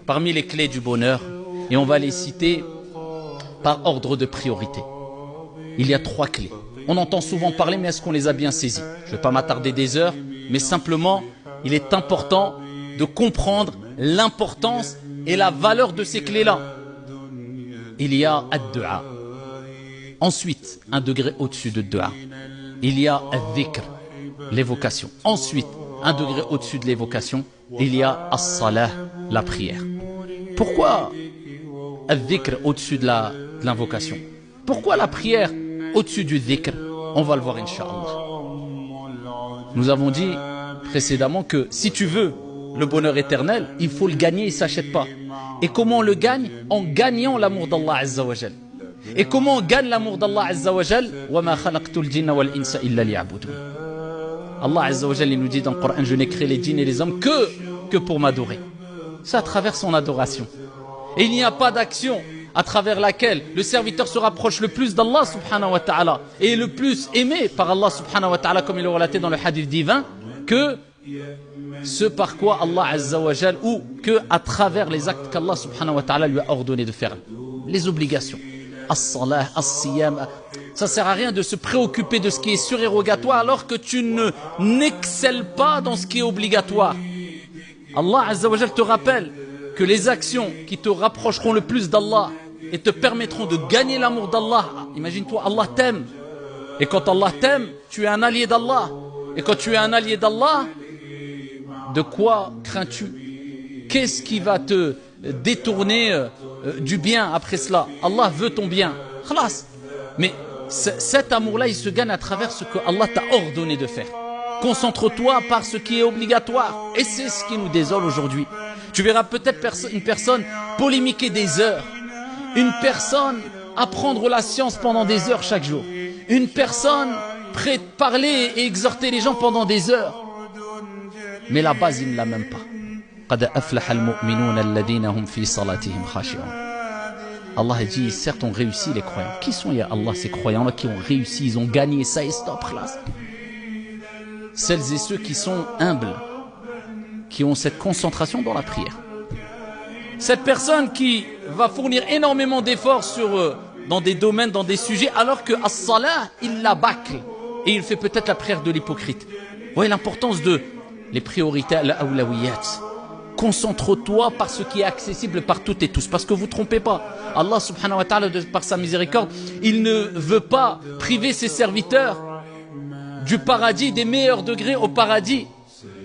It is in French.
parmi les clés du bonheur, et on va les citer par ordre de priorité. Il y a 3 clés. On entend souvent parler, mais est-ce qu'on les a bien saisies? Je ne vais pas m'attarder des heures, mais simplement, il est important de comprendre l'importance et la valeur de ces clés-là. Il y a ad-du'a. Ensuite, un degré au-dessus de dua. Il y a ad-dhikr, l'évocation. Ensuite, un degré au-dessus de l'évocation, il y a as-salah, la prière. Pourquoi ad-dhikr au-dessus de l'invocation? Pourquoi la prière au-dessus du dhikr? On va le voir, Inch'Allah. Nous avons dit précédemment que si tu veux le bonheur éternel, il faut le gagner, il ne s'achète pas. Et comment on le gagne? En gagnant l'amour d'Allah Azza wa Jal. Et comment on gagne l'amour d'Allah Azza wa Jal? وَمَا خَلَقْتُ الْجِنَّ وَالْإِنسَ إِلَّا لِيَعْبُدُونَ. Allah Azza wa Jal, il nous dit dans le Coran, je n'ai créé les djinns et les hommes que pour m'adorer. C'est à travers son adoration. Et il n'y a pas d'action à travers laquelle le serviteur se rapproche le plus d'Allah subhanahu wa ta'ala et est le plus aimé par Allah subhanahu wa ta'ala, comme il est relaté dans le hadith divin, que ce par quoi Allah Azza wa Jal, ou que à travers les actes qu'Allah subhanahu wa ta'ala lui a ordonné de faire, les obligations, as-salah, as-siyam. Ça sert à rien de se préoccuper de ce qui est surérogatoire alors que tu n'excelles pas dans ce qui est obligatoire. Allah Azza wa Jal te rappelle que les actions qui te rapprocheront le plus d'Allah et te permettront de gagner l'amour d'Allah. Imagine-toi, Allah t'aime. Et quand Allah t'aime, tu es un allié d'Allah. Et quand tu es un allié d'Allah, de quoi crains-tu? Qu'est-ce qui va te détourner du bien après cela? Allah veut ton bien. Khalas. Mais cet amour-là, il se gagne à travers ce que Allah t'a ordonné de faire. Concentre-toi par ce qui est obligatoire. Et c'est ce qui nous désole aujourd'hui. Tu verras peut-être une personne polémiquer des heures. Une personne apprendre la science pendant des heures chaque jour. Une personne prête à parler et exhorter les gens pendant des heures. Mais la base, il ne l'a même pas. قَدْ أَفْلَحَ الْمُؤْمِنُونَ الَّذِينَ هُمْ فِي صَلَاتِهِمْ خَاشِعُونَ. Allah dit, certes, ont réussi les croyants. Qui sont, ya Allah, ces croyants-là qui ont réussi, ils ont gagné ça et stop, classe. Celles et ceux qui sont humbles, qui ont cette concentration dans la prière. Cette personne qui va fournir énormément d'efforts dans des domaines, dans des sujets, alors que as-salah, il la bâcle. Et il fait peut-être la prière de l'hypocrite. Vous voyez l'importance de les priorités, al-awlawiyat. Concentre-toi par ce qui est accessible par toutes et tous. Parce que vous ne trompez pas. Allah subhanahu wa ta'ala, par sa miséricorde, il ne veut pas priver ses serviteurs du paradis, des meilleurs degrés au paradis,